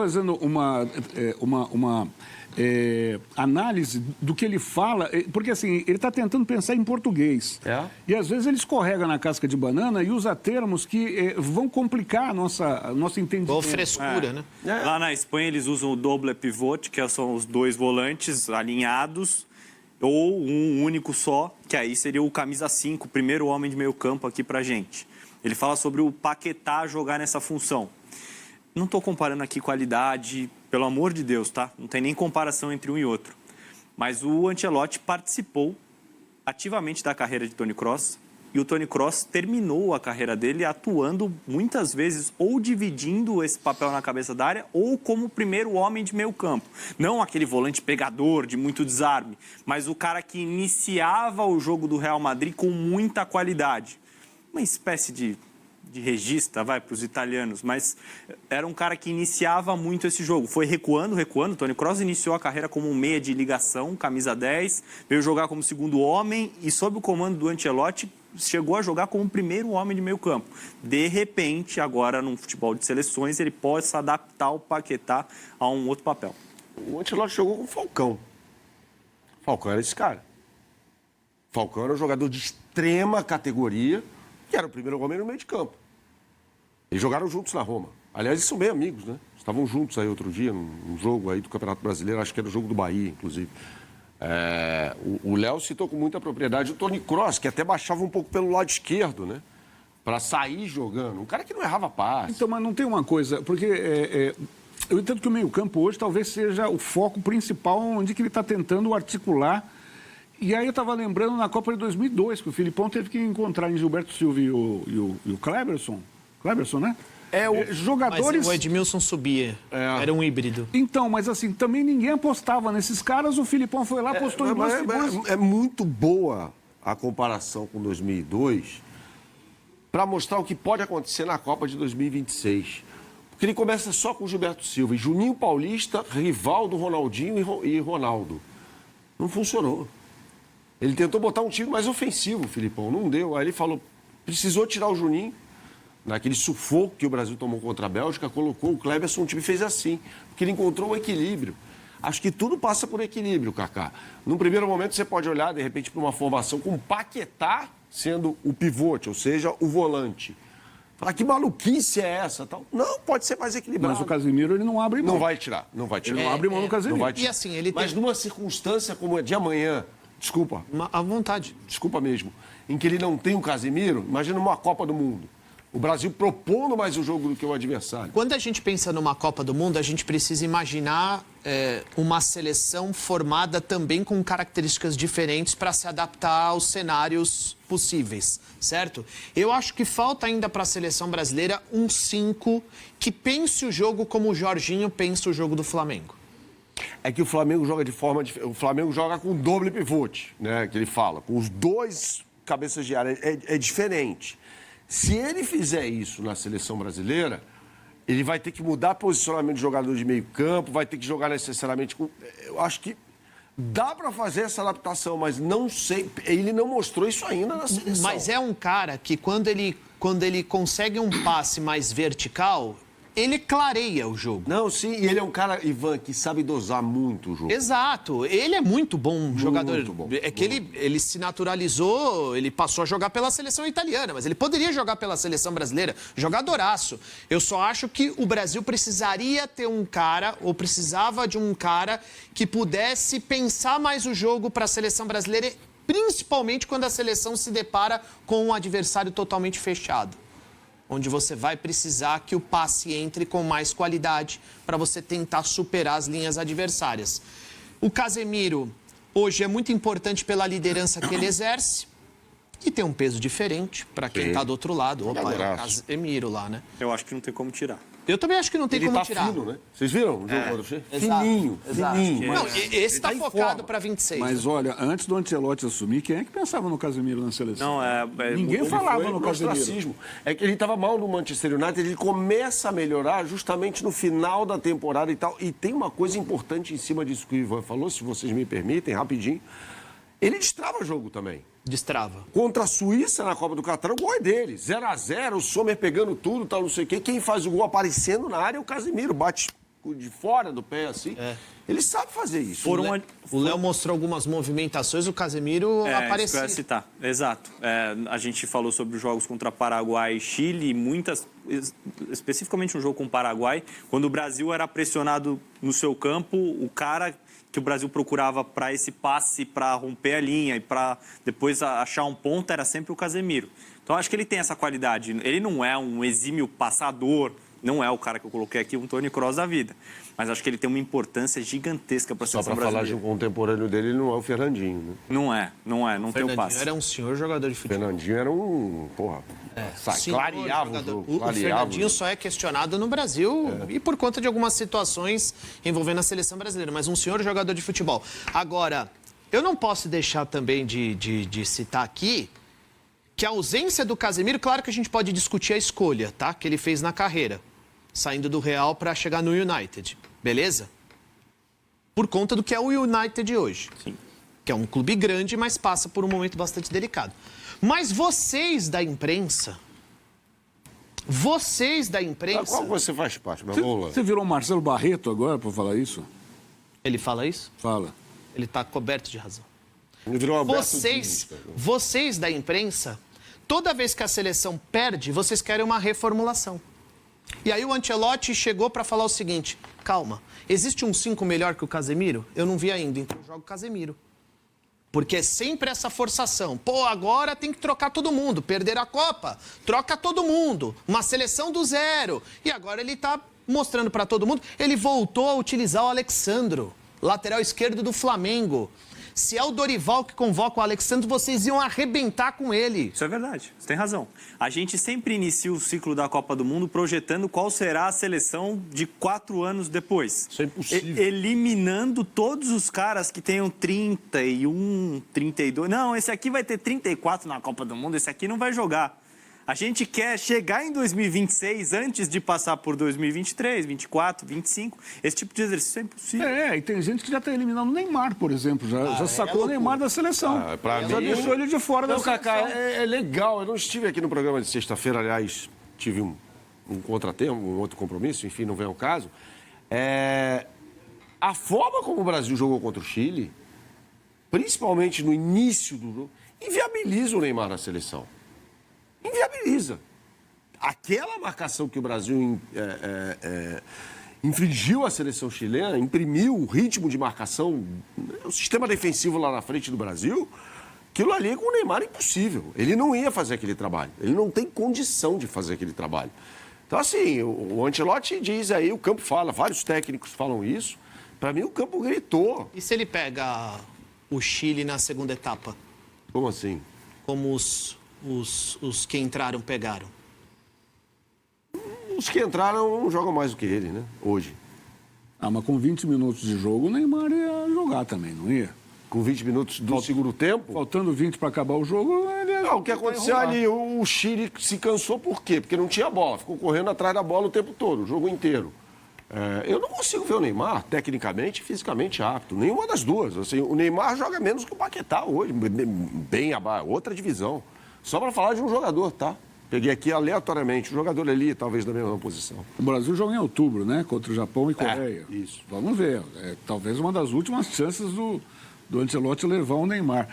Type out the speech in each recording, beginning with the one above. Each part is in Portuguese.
Fazendo uma análise do que ele fala, porque assim, ele está tentando pensar em português. E às vezes ele escorrega na casca de banana e usa termos que vão complicar nosso entendimento. Ou frescura, né? Lá na Espanha eles usam o doble pivote, que são os dois volantes alinhados, ou um único só, que aí seria o camisa 5, o primeiro homem de meio campo aqui pra gente. Ele fala sobre o Paquetá jogar nessa função. Não estou comparando aqui qualidade, pelo amor de Deus, tá? Não tem nem comparação entre um e outro. Mas o Ancelotti participou ativamente da carreira de Toni Kroos e o Toni Kroos terminou a carreira dele atuando muitas vezes ou dividindo esse papel na cabeça da área ou como primeiro homem de meio campo. Não aquele volante pegador de muito desarme, mas o cara que iniciava o jogo do Real Madrid com muita qualidade. Uma espécie de regista, vai, para os italianos, mas era um cara que iniciava muito esse jogo. Foi recuando. Toni Kroos iniciou a carreira como um meia de ligação, camisa 10, veio jogar como segundo homem e, sob o comando do Ancelotti, chegou a jogar como primeiro homem de meio campo. De repente, agora, num futebol de seleções, ele possa adaptar o Paquetá a um outro papel. O Ancelotti jogou com o Falcão. Falcão era esse cara. Falcão era um jogador de extrema categoria, que era o primeiro homem no meio de campo. Eles jogaram juntos na Roma. Aliás, eles são bem amigos, né? Estavam juntos aí outro dia, num jogo aí do Campeonato Brasileiro, acho que era o jogo do Bahia, inclusive. O Léo citou com muita propriedade o Toni Kroos, que até baixava um pouco pelo lado esquerdo, né? Para sair jogando. Um cara que não errava passe. Então, mas não tem uma coisa, porque eu entendo que o meio-campo hoje talvez seja o foco principal onde que ele está tentando articular. E aí eu estava lembrando na Copa de 2002, que o Filipão teve que encontrar em Gilberto Silva e o Cleberson. Cleberson, né? Jogadores... Mas o Edmilson subia, era um híbrido. Então, mas assim, também ninguém apostava nesses caras, o Filipão foi lá, apostou em duas figuras. É muito boa a comparação com 2002 para mostrar o que pode acontecer na Copa de 2026. Porque ele começa só com o Gilberto Silva e Juninho Paulista, rival do Ronaldinho e Ronaldo. Não funcionou. Ele tentou botar um time mais ofensivo, o Filipão, não deu. Aí ele falou, precisou tirar o Juninho, naquele sufoco que o Brasil tomou contra a Bélgica, colocou o Cleberson, o time fez assim, porque ele encontrou um equilíbrio. Acho que tudo passa por equilíbrio, Kaká. Num primeiro momento você pode olhar, de repente, para uma formação com o Paquetá sendo o pivote, ou seja, o volante. Falar, que maluquice é essa? Tal. Não, pode ser mais equilibrado. Mas o Casemiro, ele não abre mão. Não vai tirar. Ele não abre mão no Casemiro. E assim, ele Mas numa circunstância como a de amanhã, desculpa. À vontade. Desculpa mesmo. Em que ele não tem o Casemiro, imagina uma Copa do Mundo. O Brasil propondo mais o jogo do que o adversário. Quando a gente pensa numa Copa do Mundo, a gente precisa imaginar uma seleção formada também com características diferentes para se adaptar aos cenários possíveis, certo? Eu acho que falta ainda para a seleção brasileira um 5 que pense o jogo como o Jorginho pensa o jogo do Flamengo. É que o Flamengo joga de forma diferente. O Flamengo joga com doble pivote, né? Que ele fala, com os dois cabeças de área. É diferente. Se ele fizer isso na seleção brasileira, ele vai ter que mudar posicionamento de jogador de meio campo, vai ter que jogar necessariamente com... Eu acho que dá para fazer essa adaptação, mas não sei... Ele não mostrou isso ainda na seleção. Mas é um cara que quando ele consegue um passe mais vertical... ele clareia o jogo. Não, sim, e ele é um cara, Ivan, que sabe dosar muito o jogo. Exato, ele é muito bom jogador. Muito bom. É que ele se naturalizou, ele passou a jogar pela seleção italiana, mas ele poderia jogar pela seleção brasileira, jogadoraço. Eu só acho que o Brasil precisaria ter um cara, ou precisava de um cara, que pudesse pensar mais o jogo para a seleção brasileira, principalmente quando a seleção se depara com um adversário totalmente fechado, onde você vai precisar que o passe entre com mais qualidade para você tentar superar as linhas adversárias. O Casemiro hoje é muito importante pela liderança que ele exerce e tem um peso diferente para quem está do outro lado. Opa, é o Casemiro lá, né? Eu acho que não tem como tirar. Eu também acho que não tem como tirar. Ele tá fino, né? Vocês viram o jogo contra o Che? Exato, Fininho, exato. fininho. Não, esse está focado para 26. Mas olha, antes do Ancelotti assumir, quem é que pensava no Casemiro na seleção? Não, Ninguém falava no Casemiro. Ostracismo. É que ele estava mal no Manchester United, ele começa a melhorar justamente no final da temporada e tal. E tem uma coisa importante em cima disso que o Ivan falou, se vocês me permitem, rapidinho. Ele destrava o jogo também. Destrava. Contra a Suíça na Copa do Catar, o gol é dele. 0-0, o Sommer pegando tudo, tal, não sei o quê. Quem faz o gol aparecendo na área é o Casemiro. Bate de fora do pé, assim. Ele sabe fazer isso. O Léo mostrou algumas movimentações, o Casemiro Isso que eu aparecia. ia citar. Exato. A gente falou sobre os jogos contra Paraguai e Chile, especificamente um jogo com o Paraguai, quando o Brasil era pressionado no seu campo, o cara que o Brasil procurava para esse passe, para romper a linha e para depois achar um ponto, era sempre o Casemiro. Então, acho que ele tem essa qualidade. Ele não é um exímio passador, não é o cara que eu coloquei aqui, um Toni Kroos da vida. Mas acho que ele tem uma importância gigantesca para a seleção brasileira. Só para falar de um contemporâneo dele, ele não é o Fernandinho, né? Não tem o passe. Era um senhor jogador de O futebol. Fernandinho era um... clareava o jogo. O Fernandinho só é questionado no Brasil e por conta de algumas situações envolvendo a seleção brasileira, mas um senhor jogador de futebol. Agora, eu não posso deixar também de citar aqui que a ausência do Casemiro, claro que a gente pode discutir a escolha, tá? Que ele fez na carreira, saindo do Real para chegar no United, beleza? Por conta do que é o United hoje. Sim. Que é um clube grande, mas passa por um momento bastante delicado. Mas vocês da imprensa... Qual você faz parte, meu amor? Você virou Marcelo Barreto agora para falar isso? Ele fala isso? Fala. Ele está coberto de razão. Ele virou Alberto Vocês da imprensa, toda vez que a seleção perde, vocês querem uma reformulação. E aí o Ancelotti chegou para falar o seguinte: calma, existe um 5 melhor que o Casemiro? Eu não vi ainda, então eu jogo o Casemiro. Porque é sempre essa forçação. Pô, agora tem que trocar todo mundo. Perder a Copa, troca todo mundo. Uma seleção do zero. E agora ele está mostrando para todo mundo. Ele voltou a utilizar o Alexandro, lateral esquerdo do Flamengo. Se é o Dorival que convoca o Alexandre, vocês iam arrebentar com ele. Isso é verdade, você tem razão. A gente sempre inicia o ciclo da Copa do Mundo projetando qual será a seleção de 4 anos depois. Isso é impossível. Eliminando todos os caras que tenham 31, 32. Não, esse aqui vai ter 34 na Copa do Mundo, esse aqui não vai jogar. A gente quer chegar em 2026 antes de passar por 2023, 24, 25. Esse tipo de exercício é impossível. E tem gente que já está eliminando o Neymar, por exemplo. Já sacou o Neymar da seleção. Já deixou ele de fora da seleção. Cacá, é legal. Eu não estive aqui no programa de sexta-feira, aliás, tive um contratempo, um outro compromisso, enfim, não vem ao caso. A forma como o Brasil jogou contra o Chile, principalmente no início do jogo, inviabiliza o Neymar na seleção. Inviabiliza. Aquela marcação que o Brasil infligiu à seleção chilena, imprimiu o ritmo de marcação, o sistema defensivo lá na frente do Brasil, aquilo ali com o Neymar é impossível. Ele não ia fazer aquele trabalho. Ele não tem condição de fazer aquele trabalho. Então, assim, o Ancelotti diz aí, o campo fala, vários técnicos falam isso. Para mim, o campo gritou. E se ele pega o Chile na segunda etapa? Como assim? Como os que entraram pegaram? Os que entraram não jogam mais do que ele, né? Hoje. Mas com 20 minutos de jogo, o Neymar ia jogar também, não ia? Com 20 minutos do segundo tempo? Faltando 20 para acabar o jogo, ele ia... Não, o que aconteceu ali, o Chile se cansou por quê? Porque não tinha bola. Ficou correndo atrás da bola o tempo todo, o jogo inteiro. Eu não consigo ver o Neymar, tecnicamente e fisicamente apto. Nenhuma das duas. Assim, o Neymar joga menos que o Paquetá hoje, bem abaixo, outra divisão. Só para falar de um jogador, tá? Peguei aqui aleatoriamente, um jogador ali, talvez da mesma posição. O Brasil joga em outubro, né? Contra o Japão e Coreia. Isso. Vamos ver. Talvez uma das últimas chances do Ancelotti levar o Neymar.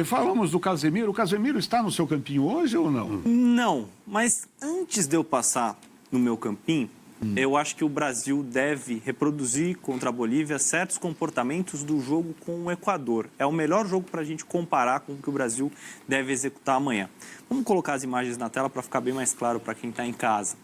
Falamos do Casemiro. O Casemiro está no seu campinho hoje ou não? Não, mas antes de eu passar no meu campinho, eu acho que o Brasil deve reproduzir contra a Bolívia certos comportamentos do jogo com o Equador. É o melhor jogo para a gente comparar com o que o Brasil deve executar amanhã. Vamos colocar as imagens na tela para ficar bem mais claro para quem está em casa.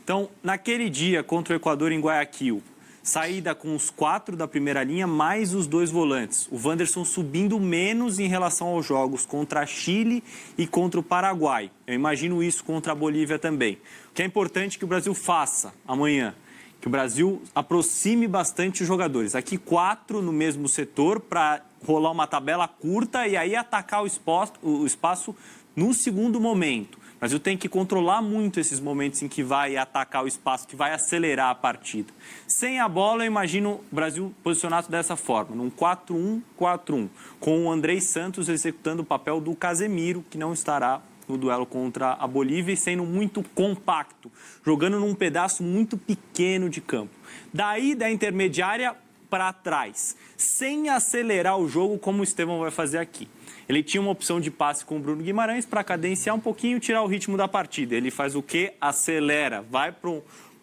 Então, naquele dia contra o Equador em Guayaquil, saída com os 4 da primeira linha, mais os 2 volantes. O Wanderson subindo menos em relação aos jogos contra a Chile e contra o Paraguai. Eu imagino isso contra a Bolívia também. O que é importante que o Brasil faça amanhã, que o Brasil aproxime bastante os jogadores. Aqui 4 no mesmo setor para rolar uma tabela curta e aí atacar o espaço no segundo momento. O Brasil tem que controlar muito esses momentos em que vai atacar o espaço, que vai acelerar a partida. Sem a bola, eu imagino o Brasil posicionado dessa forma, num 4-1-4-1, com o Andrés Santos executando o papel do Casemiro, que não estará no duelo contra a Bolívia e sendo muito compacto, jogando num pedaço muito pequeno de campo. Daí da intermediária para trás, sem acelerar o jogo como o Estevão vai fazer aqui. Ele tinha uma opção de passe com o Bruno Guimarães para cadenciar um pouquinho e tirar o ritmo da partida. Ele faz o quê? Acelera, vai para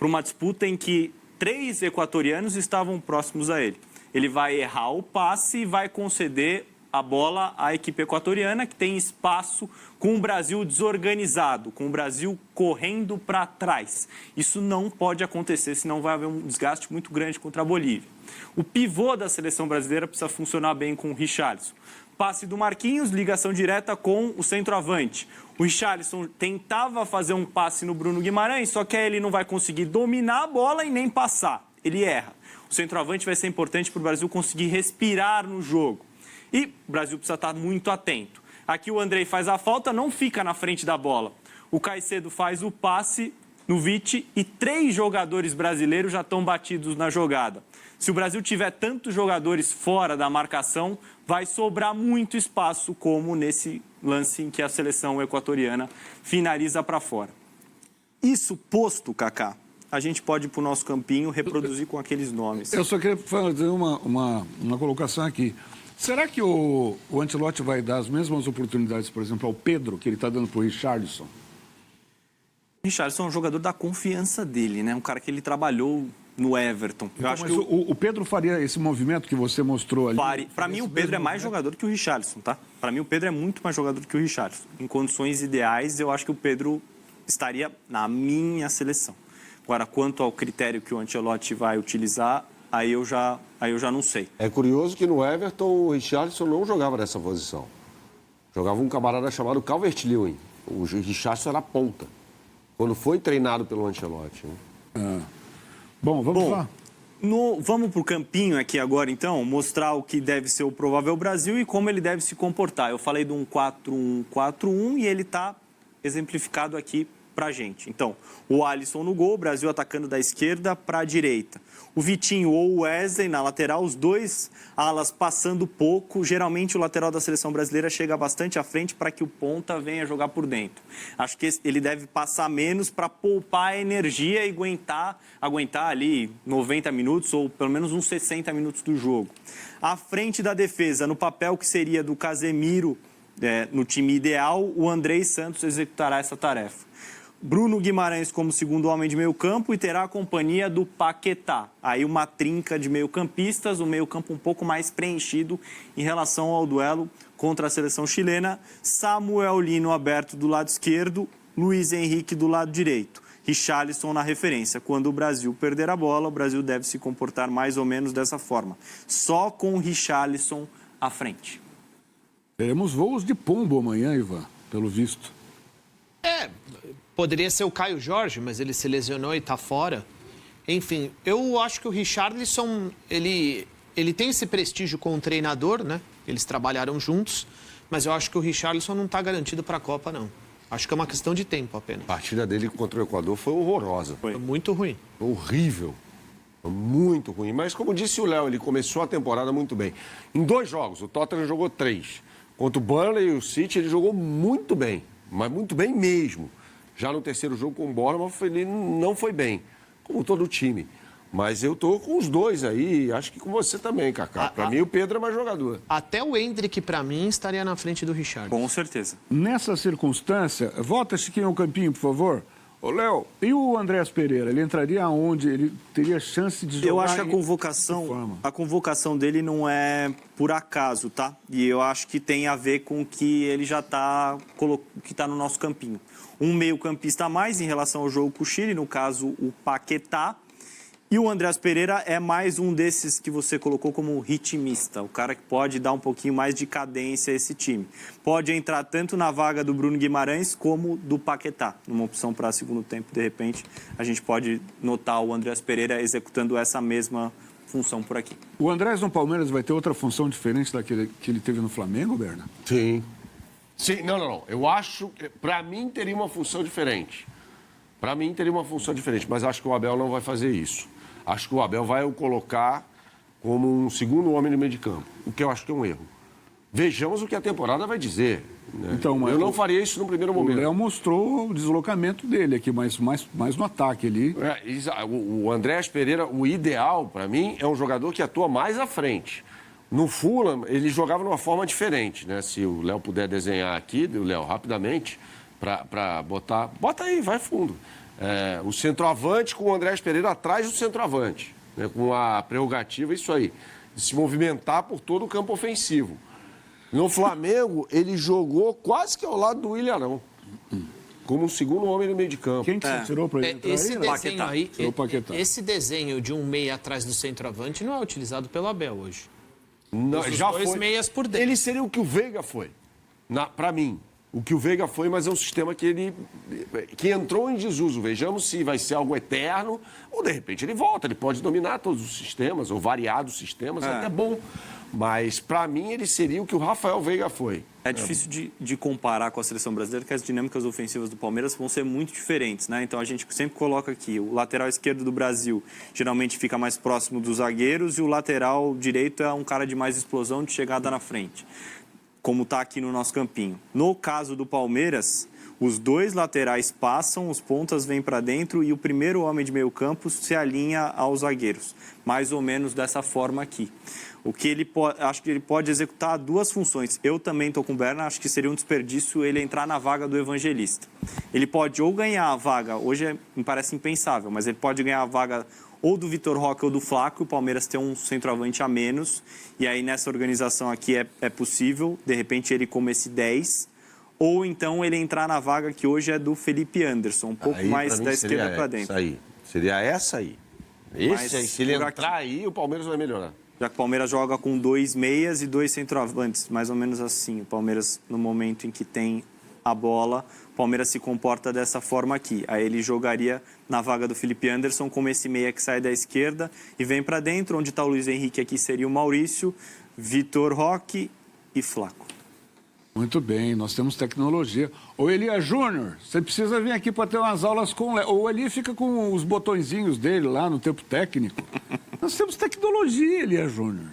uma disputa em que 3 equatorianos estavam próximos a ele. Ele vai errar o passe e vai conceder a bola à equipe equatoriana, que tem espaço com o Brasil desorganizado, com o Brasil correndo para trás. Isso não pode acontecer, senão vai haver um desgaste muito grande contra a Bolívia. O pivô da seleção brasileira precisa funcionar bem com o Richarlison. Passe do Marquinhos, ligação direta com o centroavante. O Richarlison tentava fazer um passe no Bruno Guimarães, só que aí ele não vai conseguir dominar a bola e nem passar. Ele erra. O centroavante vai ser importante para o Brasil conseguir respirar no jogo. E o Brasil precisa estar muito atento. Aqui o Andrei faz a falta, não fica na frente da bola. O Caicedo faz o passe no Vitti e 3 jogadores brasileiros já estão batidos na jogada. Se o Brasil tiver tantos jogadores fora da marcação, vai sobrar muito espaço, como nesse lance em que a seleção equatoriana finaliza para fora. Isso posto, Kaká, a gente pode ir para o nosso campinho reproduzir com aqueles nomes. Eu só queria fazer uma colocação aqui. Será que o Ancelotti vai dar as mesmas oportunidades, por exemplo, ao Pedro, que ele está dando para o Richarlison? O Richarlison é um jogador da confiança dele, né? Um cara que ele trabalhou no Everton. Então, mas o Pedro faria esse movimento que você mostrou ali? Para mim, o Pedro é mais jogador que o Richarlison, tá? Para mim, o Pedro é muito mais jogador que o Richarlison. Em condições ideais, eu acho que o Pedro estaria na minha seleção. Agora, quanto ao critério que o Ancelotti vai utilizar, aí eu já não sei. É curioso que no Everton o Richarlison não jogava nessa posição. Jogava um camarada chamado Calvert-Lewin. O Richarlison era ponta. Quando foi treinado pelo Ancelotti. Né? Bom, vamos lá. Vamos para o campinho aqui agora, então, mostrar o que deve ser o provável Brasil e como ele deve se comportar. Eu falei de um 4-1-4-1 e ele está exemplificado aqui para a gente. Então, o Alisson no gol, o Brasil atacando da esquerda para a direita. O Vitinho ou o Wesley na lateral, os dois alas passando pouco. Geralmente o lateral da seleção brasileira chega bastante à frente para que o ponta venha jogar por dentro. Acho que ele deve passar menos para poupar a energia e aguentar ali 90 minutos ou pelo menos uns 60 minutos do jogo. À frente da defesa, no papel que seria do Casemiro, no time ideal, o Andrei Santos executará essa tarefa. Bruno Guimarães como segundo homem de meio campo e terá a companhia do Paquetá. Aí uma trinca de meio-campistas, um meio-campo um pouco mais preenchido em relação ao duelo contra a seleção chilena. Samuel Lino aberto do lado esquerdo, Luiz Henrique do lado direito. Richarlison na referência. Quando o Brasil perder a bola, o Brasil deve se comportar mais ou menos dessa forma. Só com o Richarlison à frente. Teremos voos de pombo amanhã, Ivan, pelo visto. Poderia ser o Caio Jorge, mas ele se lesionou e está fora. Enfim, eu acho que o Richarlison, ele tem esse prestígio com o treinador, né? Eles trabalharam juntos, mas eu acho que o Richarlison não está garantido para a Copa, não. Acho que é uma questão de tempo apenas. A partida dele contra o Equador foi horrorosa. Foi muito ruim. Foi horrível. Foi muito ruim. Mas, como disse o Léo, ele começou a temporada muito bem. Em 2 jogos, o Tottenham jogou 3. Contra o Burnley e o City, ele jogou muito bem. Mas muito bem mesmo. Já no terceiro jogo com o Bournemouth, ele não foi bem, como todo o time. Mas eu estou com os dois aí, acho que com você também, Kaká. Para mim, o Pedro é mais jogador. Até o Endrick, para mim, estaria na frente do Richarlison. Com certeza. Nessa circunstância, volta, Chiquinho, ao campinho, por favor. Ô, Léo, e o Andréas Pereira? Ele entraria aonde? Ele teria chance de jogar? Eu acho que a convocação dele não é por acaso, tá? E eu acho que tem a ver com que ele já está no nosso campinho. Um meio-campista a mais em relação ao jogo com o Chile, no caso o Paquetá. E o Andréas Pereira é mais um desses que você colocou como ritmista, o cara que pode dar um pouquinho mais de cadência a esse time. Pode entrar tanto na vaga do Bruno Guimarães como do Paquetá. Numa opção para segundo tempo, de repente, a gente pode notar o Andréas Pereira executando essa mesma função por aqui. O Andrés no Palmeiras vai ter outra função diferente daquele que ele teve no Flamengo, Berna? Sim. Sim, não. Eu acho que, para mim, teria uma função diferente. Mas acho que o Abel não vai fazer isso. Acho que o Abel vai o colocar como um segundo homem no meio de campo, o que eu acho que é um erro. Vejamos o que a temporada vai dizer. Né? Então, mas eu não faria isso no primeiro O momento. Léo mostrou o deslocamento dele aqui, mais no ataque ali. O Andréas Pereira, o ideal para mim é um jogador que atua mais à frente. No Fulham, ele jogava de uma forma diferente, né? Se o Léo puder desenhar aqui, Léo, rapidamente, para botar... Bota aí, vai fundo. O centroavante com o Andréas Pereira atrás do centroavante, né? Com a prerrogativa, isso aí, de se movimentar por todo o campo ofensivo. No Flamengo, ele jogou quase que ao lado do Ilharão, como o segundo homem no meio de campo. Quem que você tirou para ele entrar Esse aí? desenho aí, Tirou o Paquetá. esse desenho de um meia atrás do centroavante não é utilizado pelo Abel hoje. Não, Os dois meias por dentro. Ele seria o que o Veiga foi, para mim. O que o Veiga foi, mas é um sistema que entrou em desuso. Vejamos se vai ser algo eterno ou, de repente, ele volta. Ele pode dominar todos os sistemas ou variados sistemas, é até bom. Mas, para mim, ele seria o que o Rafael Veiga foi. É difícil de comparar com a seleção brasileira, porque as dinâmicas ofensivas do Palmeiras vão ser muito diferentes, né? Então a gente sempre coloca aqui, o lateral esquerdo do Brasil geralmente fica mais próximo dos zagueiros e o lateral direito é um cara de mais explosão, de chegada na frente, como está aqui no nosso campinho. No caso do Palmeiras, os dois laterais passam, os pontas vêm para dentro e o primeiro homem de meio campo se alinha aos zagueiros, mais ou menos dessa forma aqui. O que acho que ele pode executar duas funções. Eu também estou com o Berna, acho que seria um desperdício ele entrar na vaga do Evangelista. Ele pode ou ganhar a vaga, hoje me parece impensável, mas ele pode ganhar a vaga ou do Vitor Roque ou do Flaco, o Palmeiras tem um centroavante a menos, e aí nessa organização aqui é possível, de repente ele como esse 10, ou então ele entrar na vaga que hoje é do Felipe Anderson, um pouco Aí, mais da esquerda para dentro. Seria essa aí. Mas Se ele por entrar aí, o Palmeiras vai melhorar. Já que o Palmeiras joga com 2 meias e 2 centroavantes, mais ou menos assim. O Palmeiras, no momento em que tem a bola, o Palmeiras se comporta dessa forma aqui. Aí ele jogaria na vaga do Felipe Anderson, como esse meia que sai da esquerda e vem para dentro, onde está o Luiz Henrique, aqui seria o Maurício, Vitor Roque e Flaco. Muito bem, nós temos tecnologia. Ô, Elia Júnior, você precisa vir aqui para ter umas aulas com o Léo. O Eli fica com os botõezinhos dele lá no tempo técnico. Nós temos tecnologia, Elia Júnior.